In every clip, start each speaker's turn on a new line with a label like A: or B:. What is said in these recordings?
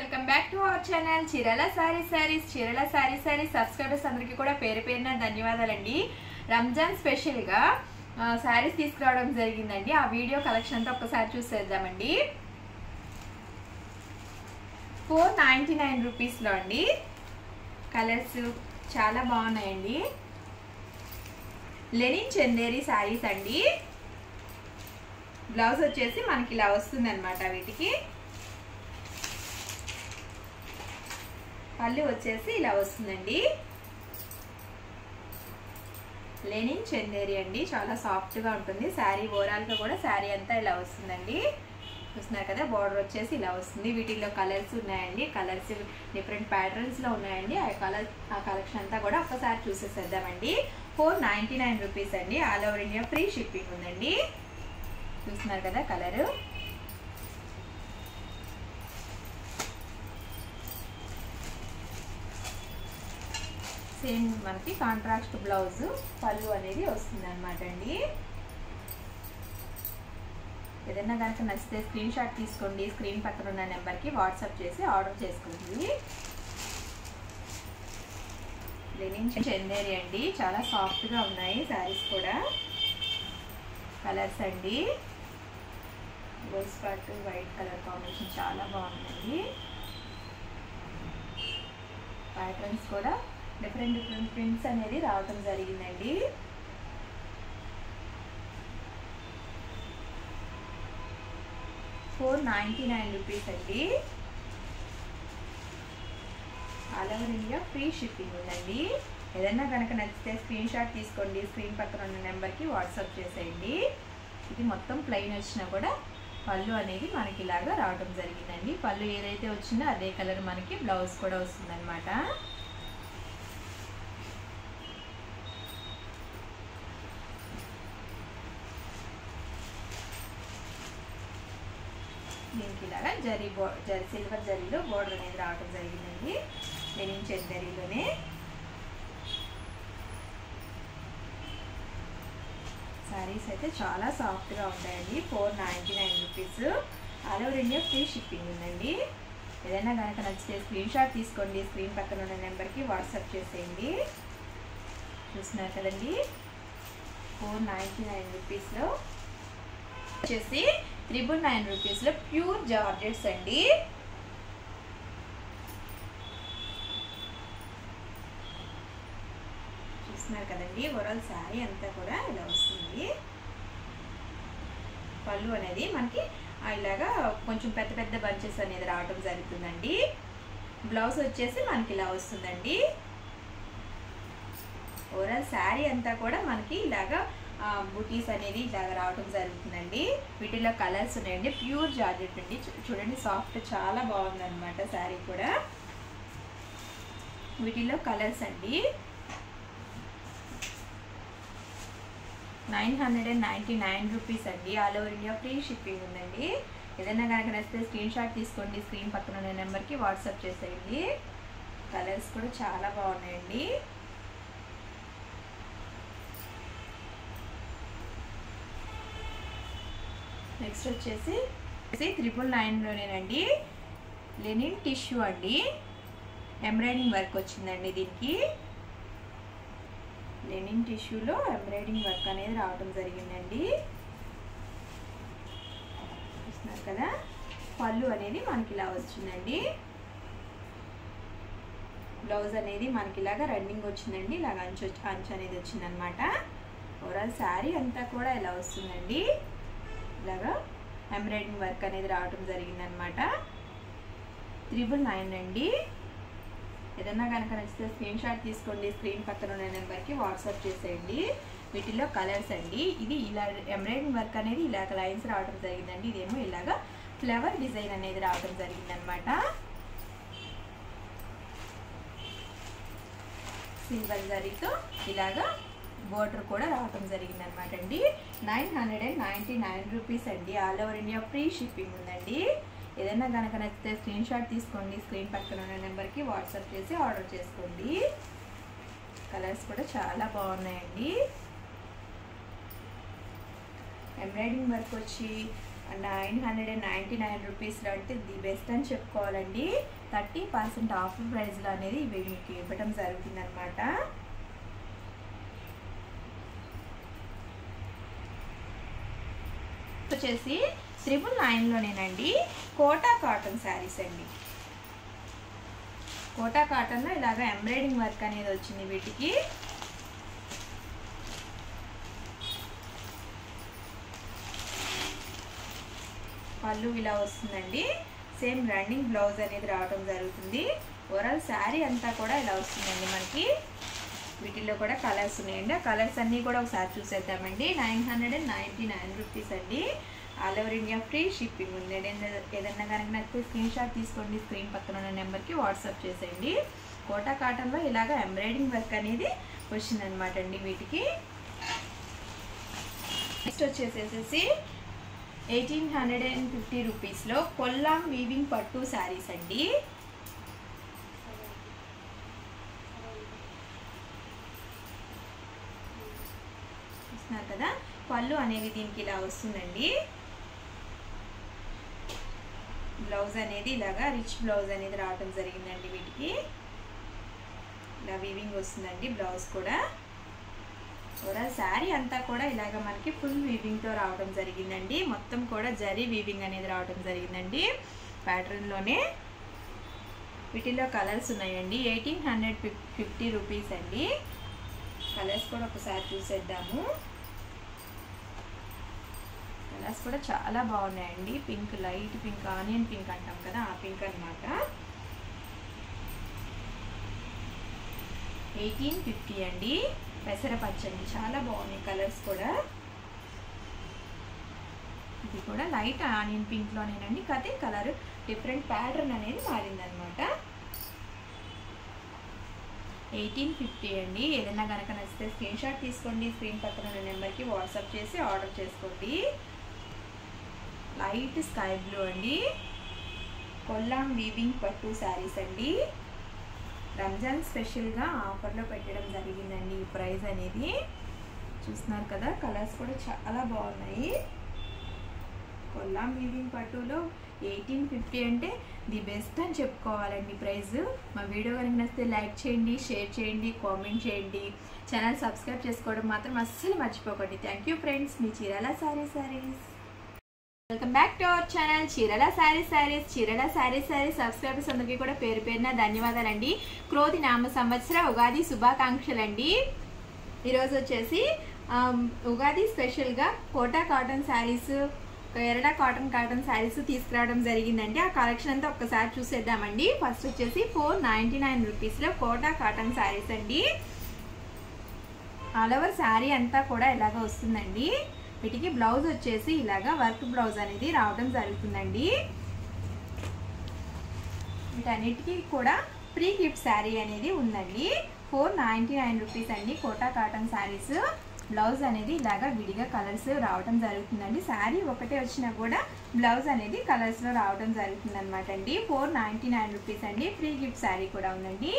A: Welcome back to our channel చీరల saris subscribers అందరికీ కూడా పేరు పేరున ధన్యవాదాలండి. రంజాన్ స్పెషల్ గా సారీస్ తీసుకురావడం జరిగిందండి. ఆ వీడియో కలెక్షన్ అంతా ఒకసారి చూసేద్దామండి. 499 రూపీస్ లో అండి. కలర్స్ చాలా బాగున్నాయండి. లెనిన్ చందేరి సారీస్ అండి. బ్లౌజ్ వచ్చేసి మనకి ఇలా వస్తుంది అనమాట. వీటికి పళ్ళు వచ్చేసి ఇలా వస్తుందండి. లెనిన్ చందేరి అండి, చాలా సాఫ్ట్ గా ఉంటుంది. శారీ ఓవరాల్ గా కూడా శారీ అంతా ఇలా వస్తుందండి. చూస్తున్నారు కదా, బార్డర్ వచ్చేసి ఇలా వస్తుంది. వీటిల్లో కలర్స్ ఉన్నాయండి. కలర్స్ డిఫరెంట్ ప్యాటర్న్స్ లో ఉన్నాయండి. ఆ కలెక్షన్ అంతా కూడా ఒక్కసారి చూసేసేద్దామండి. 499 రూపీస్ అండి. All over India free shipping ఉందండి. చూస్తున్నారు కదా కలర్. సేమ్ మనకి కాంట్రాస్ట్ బ్లౌజ్, పళ్ళు అనేది వస్తుంది అనమాట అండి. ఏదైనా కనుక నచ్చితే స్క్రీన్ షాట్ తీసుకోండి. స్క్రీన్ పక్కన ఉన్న నెంబర్కి వాట్సాప్ చేసి ఆర్డర్ చేసుకోండి. లెనిన్ చందేరి అండి, చాలా సాఫ్ట్గా ఉన్నాయి శారీస్ కూడా. కలర్స్ అండి, rose pot white colour combination చాలా బాగుందండి. ప్యాటర్న్స్ కూడా డిఫరెంట్ ప్రింట్స్ అనేది రావడం జరిగిందండి. $499 రూపీస్ అండి. All over India free shipping ఉందండి. ఏదైనా కనుక నచ్చితే స్క్రీన్ షాట్ తీసుకోండి. స్క్రీన్ పక్కన ఉన్న నెంబర్కి వాట్సాప్ చేసేయండి. ఇది మొత్తం ప్లెయిన్ వచ్చినా కూడా పళ్ళు అనేది మనకి ఇలాగా రావడం జరిగిందండి. పళ్ళు ఏదైతే వచ్చిందో అదే కలర్ మనకి బ్లౌజ్ కూడా వస్తుందన్నమాట. దీనికి ఇలాగా సిల్వర్ జరీలో బోర్డర్ అనేది రావడం జరిగిందండి. లెనిన్ చందేరిలోనే సారీస్ అయితే చాలా సాఫ్ట్గా ఉంటాయండి. 499 rupees. All over India free shipping ఉందండి. ఏదైనా కనుక నచ్చితే స్క్రీన్ షాట్ తీసుకోండి. స్క్రీన్ పక్కన ఉన్న నెంబర్కి వాట్సాప్ చేసేయండి. చూస్తున్నారు కదండి, 499 రూపీస్లో వచ్చేసి 999 రూపీస్లో ప్యూర్ జార్జెట్స్ అండి. చూస్తున్నారు కదండి, ఓవరాల్ శారీ అంతా కూడా ఇలా వస్తుంది. పళ్ళు అనేది మనకి ఇలాగా కొంచెం పెద్ద పెద్ద బంచెస్ అనేది రావడం జరుగుతుందండి. బ్లౌజ్ వచ్చేసి మనకి ఇలా వస్తుందండి. ఓవరాల్ శారీ అంతా కూడా మనకి ఇలాగా బూటీస్ అనేది ఇలాగా రావడం జరుగుతుందండి. వీటిలో కలర్స్ ఉన్నాయండి. ప్యూర్ జార్జెట్ అండి. చూడండి, సాఫ్ట్ చాలా బాగుందన్నమాట శారీ కూడా. వీటిలో కలర్స్ అండి. 999 రూపీస్ అండి. All over India free shipping ఉందండి. ఏదైనా కనుక నచ్చితే స్క్రీన్ షాట్ తీసుకోండి. స్క్రీన్ పక్కన ఉన్న నెంబర్కి వాట్సాప్ చేసేయండి. కలర్స్ కూడా చాలా బాగున్నాయండి. నెక్స్ట్ వచ్చేసి 999లోనేనండి. లెనిన్ టిష్యూ అండి. ఎంబ్రాయిడింగ్ వర్క్ వచ్చిందండి. దీనికి లెనిన్ టిష్యూలో ఎంబ్రాయిడింగ్ వర్క్ అనేది రావడం జరిగిందండి. చూస్తున్నారు కదా, పళ్ళు అనేది మనకి ఇలా వచ్చిందండి. బ్లౌజ్ అనేది మనకి ఇలాగా రన్నింగ్ వచ్చిందండి. ఇలాగ అంచు అనేది వచ్చిందనమాట. ఓవరాల్ శారీ అంతా కూడా ఇలా వస్తుందండి. ఇలాగా ఎంబ్రాయిడింగ్ వర్క్ అనేది రావడం జరిగిందనమాట. 999 అండి. ఏదన్నా కనుక నచ్చితే స్క్రీన్ షాట్ తీసుకోండి. స్క్రీన్ పక్కన ఉన్న నెంబర్కి వాట్సాప్ చేసేయండి. వీటిల్లో కలర్స్ అండి. ఇది ఇలా ఎంబ్రాయిడింగ్ వర్క్ అనేది ఇలాగ లైన్స్ రావడం జరిగిందండి. ఇదేమో ఇలాగా ఫ్లవర్ డిజైన్ అనేది రావడం జరిగిందనమాట. సిల్వర్ జరీతో ఇలాగా బోర్డర్ కూడా రావడం జరిగిందనమాట అండి. 999 రూపీస్ అండి. All over India free shipping ఉందండి. ఏదైనా కనుక నచ్చితే స్క్రీన్ షాట్ తీసుకోండి. స్క్రీన్ పక్కన ఉన్న నెంబర్కి వాట్సాప్ చేసి ఆర్డర్ చేసుకోండి. కలర్స్ కూడా చాలా బాగున్నాయండి. ఎంబ్రాయిడింగ్ వర్క్ వచ్చి 999 రూపీస్లో అంటే ది బెస్ట్ అని చెప్పుకోవాలండి. 30% ఆఫ్ ప్రైస్లో అనేది ఇవి మీకు ఇవ్వడం జరుగుతుంది అనమాట. వచ్చేసి 999లోనేనండి కోటా కాటన్ శారీస్ అండి. కోటా కాటన్లో ఇలాగ ఎంబ్రాయిడింగ్ వర్క్ అనేది వచ్చింది. వీటికి పళ్ళు ఇలా వస్తుందండి. సేమ్ రన్నింగ్ బ్లౌజ్ అనేది రావడం జరుగుతుంది. ఓవరాల్ శారీ అంతా కూడా ఇలా వస్తుందండి మనకి. వీటిల్లో కూడా కలర్స్ ఉన్నాయండి. ఆ కలర్స్ అన్నీ కూడా ఒకసారి చూసేద్దామండి. 999 రూపీస్ అండి. All over India free shipping ఉంది. ఏదన్నా కనుక నాకు స్క్రీన్ షాట్ తీసుకోండి, స్క్రీన్ పక్కన ఉన్న నెంబర్కి వాట్సాప్ చేసేయండి. కోటా కాటన్లో ఇలాగ ఎంబ్రాయిడింగ్ వర్క్ అనేది వచ్చిందనమాట అండి వీటికి. నెక్స్ట్ వచ్చేసేసి 1850 రూపీస్లో కొల్లాం వీవింగ్ పట్టు శారీస్ అండి. చూస్తున్నారు కదా, పళ్ళు అనేవి దీనికి ఇలా వస్తుందండి. బ్లౌజ్ అనేది ఇలాగా రిచ్ బ్లౌజ్ అనేది రావడం జరిగిందండి. వీటికి ఇలా వీవింగ్ వస్తుందండి బ్లౌజ్ కూడా. ఓవరాల్ శారీ అంతా కూడా ఇలాగ మనకి ఫుల్ వీవింగ్తో రావడం జరిగిందండి. మొత్తం కూడా జరీ వీవింగ్ అనేది రావడం జరిగిందండి ప్యాటర్న్లోనే. వీటిలో కలర్స్ ఉన్నాయండి. 1850 రూపీస్ అండి. కలర్స్ కూడా ఒకసారి చూసేద్దాము. కలర్స్ కూడా చాలా బాగున్నాయండి. Pink, light pink, onion pink అంటాం కదా, ఆ పింక్ అనమాట. 1850 అండి. పెసరపచ్చండి, చాలా బాగున్నాయి కలర్స్ కూడా. ఇది కూడా లైట్ ఆనియన్ పింక్లోనేనండి, కాకపోతే కలర్ డిఫరెంట్ ప్యాటర్న్ అనేది మారిందనమాట. 1850 అండి. ఏదైనా కనుక నచ్చితే స్క్రీన్ షాట్ తీసుకోండి, స్క్రీన్ పక్కన ఉన్న నెంబర్కి వాట్సాప్ చేసి ఆర్డర్ చేసుకోండి. లైట్ స్కై బ్లూ అండి. కొల్లాం వీవింగ్ పట్టు శారీస్ అండి. రంజాన్ స్పెషల్గా ఆఫర్లో పెట్టడం జరిగిందండి ఈ ప్రైస్ అనేది. చూస్తున్నారు కదా, కలర్స్ కూడా చాలా బాగున్నాయి. కొల్లాం వీవింగ్ పట్టులో 1850 అంటే ది బెస్ట్ అని చెప్పుకోవాలండి ప్రైస్. మా వీడియో కనుక నచ్చితే లైక్ చేయండి, షేర్ చేయండి, కామెంట్ చేయండి. ఛానల్ సబ్స్క్రైబ్ చేసుకోవడం మాత్రం అస్సలు మర్చిపోకండి. Thank you friends. Me Chirala saris. Welcome back to our channel Chirala saris. Subscribers అందరికీ కూడా పేరు పేరున ధన్యవాదాలండి. క్రోధి నామ సంవత్సర ఉగాది శుభాకాంక్షలు అండి. ఈరోజు వచ్చేసి ఉగాది స్పెషల్గా కోటా కాటన్ శారీస్, కేరళ కాటన్ శారీస్ తీసుకురావడం జరిగిందండి. ఆ కలెక్షన్ అంతా ఒక్కసారి చూసేద్దామండి. ఫస్ట్ వచ్చేసి 499 రూపీస్లో కోటా కాటన్ శారీస్ అండి. ఆల్ ఓవర్ శారీ అంతా కూడా ఇలాగ వస్తుందండి. వీటికి బ్లౌజ్ వచ్చేసి ఇలాగా వర్క్ బ్లౌజ్ అనేది రావడం జరుగుతుందండి. వీటన్నిటికీ కూడా ప్రీ గిఫ్ట్ శారీ అనేది ఉందండి. 499 రూపీస్ అండి. Quota cotton saris. బ్లౌజ్ అనేది ఇలాగా విడిగా కలర్స్ రావడం జరుగుతుందండి. శారీ ఒకటే వచ్చినా కూడా బ్లౌజ్ అనేది కలర్స్లో రావడం జరుగుతుంది అనమాట అండి. 499 రూపీస్ అండి. ఫ్రీ గిఫ్ట్ శారీ కూడా ఉందండి.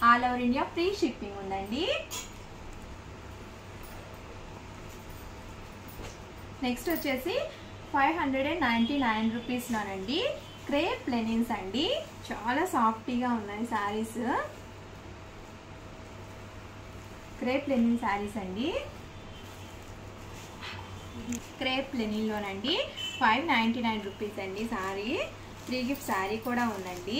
A: All over India free shipping ఉందండి. నెక్స్ట్ వచ్చేసి 599 రూపీస్లోనండి క్రేప్ లెనిన్స్ అండి. చాలా సాఫ్టీగా ఉన్నాయి శారీస్. క్రేప్ లెనిన్ శారీస్ అండి. క్రేప్ లెనిన్లోనండి 599 రూపీస్ అండి శారీ. ఫ్రీ గిఫ్ట్ శారీ కూడా ఉందండి.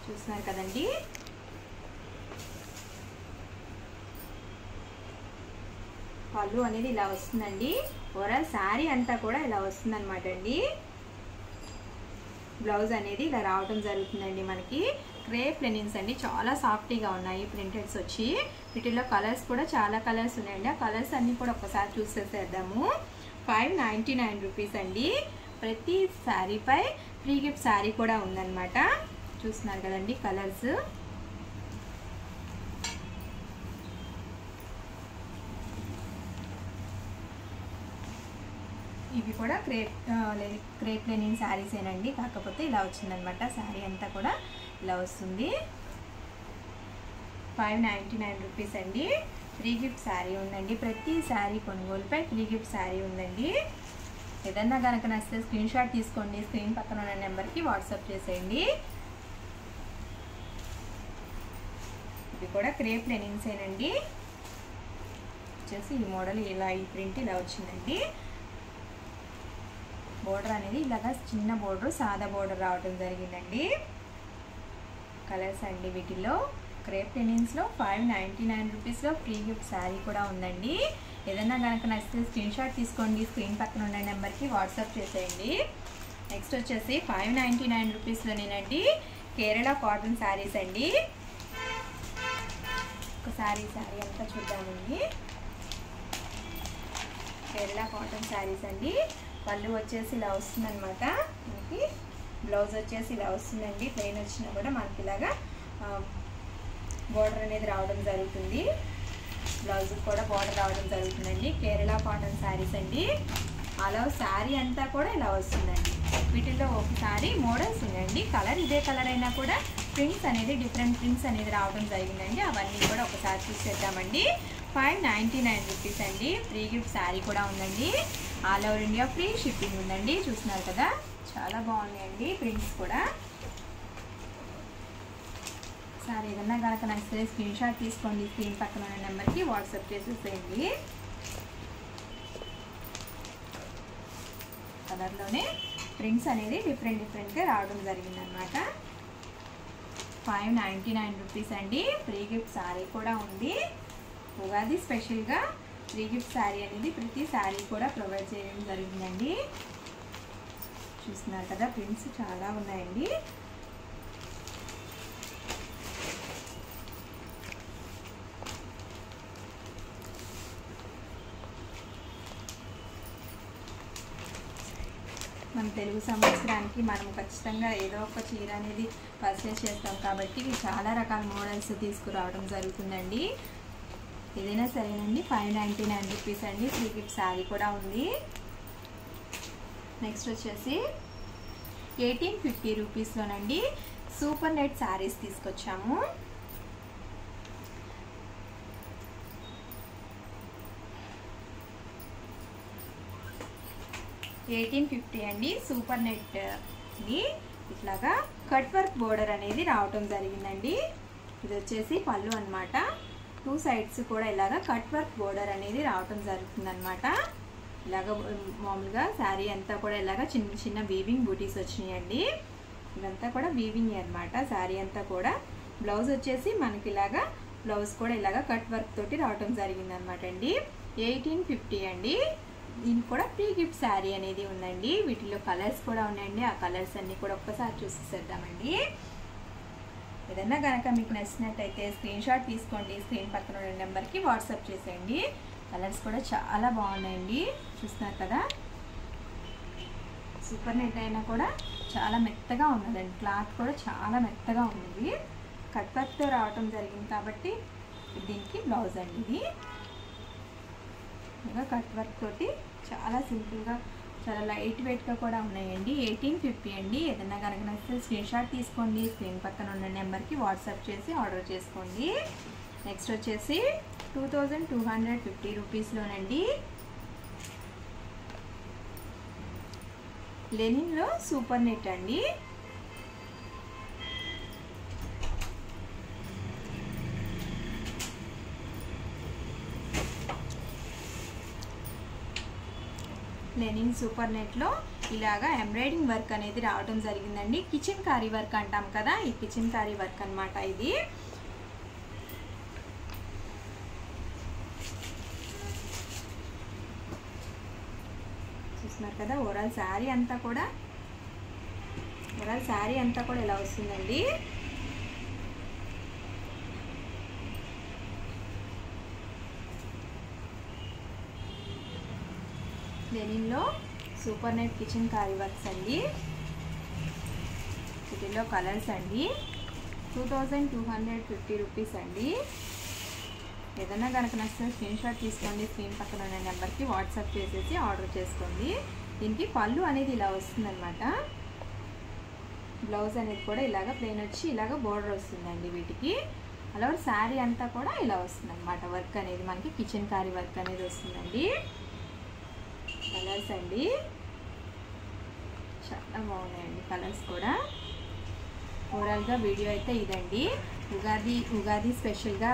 A: చూస్తున్నారు కదండి. పళ్ళు అనేది ఇలా వస్తుందండి. ఓవరాల్ శారీ అంతా కూడా ఇలా వస్తుంది అనమాట అండి. బ్లౌజ్ అనేది ఇలా రావడం జరుగుతుందండి మనకి. క్రేప్ లెనిన్స్ అండి, చాలా సాఫ్టీగా ఉన్నాయి ప్రింటెడ్స్ వచ్చి. వీటిలో కలర్స్ కూడా చాలా కలర్స్ ఉన్నాయండి. ఆ కలర్స్ అన్నీ కూడా ఒకసారి చూసేసేద్దాము. 599 రూపీస్ అండి. ప్రతి శారీపై ఫ్రీ గిఫ్ట్ శారీ కూడా ఉందన్నమాట. చూస్తున్నారు కదండి కలర్స్. ఇవి కూడా క్రేప్ లెనిన్ శారీస్ ఏనండి, కాకపోతే ఇలా వచ్చిందనమాట. శారీ అంతా కూడా ఇలా వస్తుంది. 599 రూపీస్ అండి. ఫ్రీ గిఫ్ట్ శారీ ఉందండి. ప్రతి శారీ కొనుగోలుపై ఫ్రీ గిఫ్ట్ శారీ ఉందండి. ఏదన్నా కనుక నచ్చితే స్క్రీన్ షాట్ తీసుకోండి, స్క్రీన్ పక్కన ఉన్న నెంబర్కి వాట్సాప్ చేసేయండి. ఇది కూడా క్రేప్ లెనిన్సేనండి. వచ్చేసి ఈ మోడల్ ఇలా, ఈ ప్రింట్ ఇలా వచ్చిందండి. బోర్డర్ అనేది ఇలాగా చిన్న బోర్డర్, సాదా బోర్డర్ రావడం జరిగిందండి. కలర్స్ అండి వీటిల్లో. క్రేప్ లెనిన్స్లో 599 రూపీస్లో ఫ్రీ గిఫ్ట్ శారీ కూడా ఉందండి. ఏదన్నా కనుక నచ్చితే స్క్రీన్ షాట్ తీసుకోండి, స్క్రీన్ పక్కన ఉన్న నెంబర్కి వాట్సాప్ చేసేయండి. నెక్స్ట్ వచ్చేసి 599 రూపీస్లోనేనండి కేరళ కాటన్ శారీస్ అండి. ఒక శారీ అంతా చూద్దామండి. కేరళ కాటన్ శారీస్ అండి. పళ్ళు వచ్చేసి ఇలా వస్తుందన్నమాట. మనకి బ్లౌజ్ వచ్చేసి ఇలా వస్తుందండి. ప్లెయిన్ వచ్చినా కూడా మనకి ఇలాగా బోర్డర్ అనేది రావడం జరుగుతుంది. బ్లౌజ్ కూడా బోర్డర్ రావడం జరుగుతుందండి. కేరళ కాటన్ శారీస్ అండి. అలా శారీ అంతా కూడా ఇలా వస్తుందండి. వీటిల్లో ఒకసారి మోడల్స్ ఉన్నాయండి. కలర్ ఇదే కలర్ అయినా కూడా ప్రింట్స్ అనేది డిఫరెంట్ ప్రింట్స్ అనేది రావడం జరిగిందండి. అవన్నీ కూడా ఒకసారి చూసేద్దామండి. 599 రూపీస్ అండి. ఫ్రీ గిఫ్ట్ శారీ కూడా ఉందండి. All over India free shipping ఉందండి. చూస్తున్నారు కదా, చాలా బాగున్నాయండి ప్రింట్స్ కూడా. సారీ ఏదన్నా కనుక నచ్చితే స్క్రీన్ షాట్ తీసుకోండి, స్క్రీన్ పక్కన ఉన్న నెంబర్కి వాట్సాప్ చేసేసేయండి. కలర్లోనే ప్రింట్స్ అనేది డిఫరెంట్గా రావడం జరిగిందనమాట. 599 రూపీస్ అండి. ఫ్రీ గిఫ్ట్ శారీ కూడా ఉంది. ఉగాది స్పెషల్గా ఫ్రీ గిఫ్ట్ శారీ అనేది ప్రతి శారీ కూడా ప్రొవైడ్ చేయడం జరిగిందండి. చూస్తున్నారు కదా, ప్రింట్స్ చాలా ఉన్నాయండి. మన తెలుగు సంవత్సరానికి మనం ఖచ్చితంగా ఏదో ఒక చీర అనేది పర్చేస్ చేస్తాం కాబట్టి చాలా రకాల మోడల్స్ తీసుకురావడం జరుగుతుందండి. ఏదైనా సరేనండి. 599 రూపీస్ అండి. ఫ్రీ గిఫ్ట్ శారీ కూడా ఉంది. నెక్స్ట్ వచ్చేసి 1850 రూపీస్లోనండి సూపర్ నెట్ శారీస్ తీసుకొచ్చాము. $1850 అండి. సూపర్ నెట్ ని ఇట్లాగా కట్ వర్క్ బోర్డర్ అనేది రావటం జరిగిందండి. ఇది వచ్చేసి పళ్ళు అన్నమాట. 2 సైడ్స్ కూడా ఇలాగా కట్ వర్క్ బోర్డర్ అనేది రావటం జరుగుతుంది అనమాట. ఇలాగ మామూలుగా శారీ అంతా కూడా ఇలాగా చిన్న చిన్న వీవింగ్ బూటీస్ వచ్చినాయండి. ఇదంతా కూడా వీవింగ్ అనమాట. శారీ అంతా కూడా బ్లౌజ్ వచ్చేసి మనకి ఇలాగా బ్లౌజ్ కూడా ఇలాగా కట్ వర్క్ తోటి రావటం జరిగింది అనమాట అండి. 1850 అండి. దీనికి కూడా ఫ్రీ గిఫ్ట్ శారీ అనేది ఉందండి. వీటిలో కలర్స్ కూడా ఉన్నాయండి. ఆ కలర్స్ అన్నీ కూడా ఒక్కసారి చూసేద్దామండి. ఏదన్నా కనుక మీకు నచ్చినట్టయితే స్క్రీన్ షాట్ తీసుకోండి, స్క్రీన్ పక్కన ఉన్న నెంబర్కి వాట్సాప్ చేసేయండి. కలర్స్ కూడా చాలా బాగున్నాయండి. చూస్తున్నారు కదా, సూపర్ నెట్ అయినా కూడా చాలా మెత్తగా ఉన్నదండి. క్లాత్ కూడా చాలా మెత్తగా ఉన్నది. కట్ వర్క్తో రావటం జరిగింది కాబట్టి దీనికి బ్లౌజ్ అండి. ఇది ఇంకా కట్ వర్క్ తోటి చాలా సింపుల్గా చాలా లైట్ వెయిట్గా కూడా ఉన్నాయండి. 1850 అండి. ఏదన్నా కనుక నచ్చితే స్క్రీన్ షాట్ తీసుకోండి, స్క్రీన్ పక్కన ఉన్న నెంబర్కి వాట్సాప్ చేసి ఆర్డర్ చేసుకోండి. నెక్స్ట్ వచ్చేసి 2250 రూపీస్లోనండి లెనిన్లో సూపర్ నెట్ అండి. లెనిన్ సూపర్ నెట్లో ఇలాగా ఎంబ్రాయిడింగ్ వర్క్ అనేది రావడం జరిగిందండి. కిచెన్ కారీ వర్క్ అంటాం కదా, ఈ కిచెన్ కారీ వర్క్ అన్నమాట ఇది. చూస్తున్నారు కదా, ఓవరాల్ శారీ అంతా కూడా ఇలా వస్తుందండి. లెనిన్లో సూపర్ నెట్ కిచెన్ కారీ వర్క్స్ అండి. వీటిలో కలర్స్ అండి. 2250 రూపీస్ అండి. ఏదన్నా కనుక నచ్చితే స్క్రీన్ షాట్ తీసుకోండి, స్క్రీన్ పక్కన ఉన్న నెంబర్కి వాట్సాప్ చేసేసి ఆర్డర్ చేసుకోండి. దీనికి పళ్ళు అనేది ఇలా వస్తుందన్నమాట. బ్లౌజ్ అనేది కూడా ఇలాగ ప్లెయిన్ వచ్చి ఇలాగ బోర్డర్ వస్తుందండి. వీటికి అలా శారీ అంతా కూడా ఇలా వస్తుంది అనమాట. వర్క్ అనేది మనకి కిచెన్ కారీ వర్క్ అనేది వస్తుందండి. కలర్స్ అండి చాలా బాగున్నాయండి కలర్స్ కూడా. ఓవరాల్గా వీడియో అయితే ఇదండి. ఉగాది స్పెషల్గా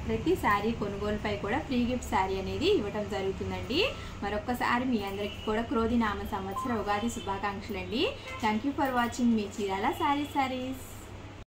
A: ప్రతి శారీ కొనుగోలుపై కూడా ఫ్రీ గిఫ్ట్ శారీ అనేది ఇవ్వటం జరుగుతుందండి. మరొక్కసారి మీ అందరికీ కూడా క్రోధి నామ సంవత్సర ఉగాది శుభాకాంక్షలు అండి. Thank you for watching me Chirala saris.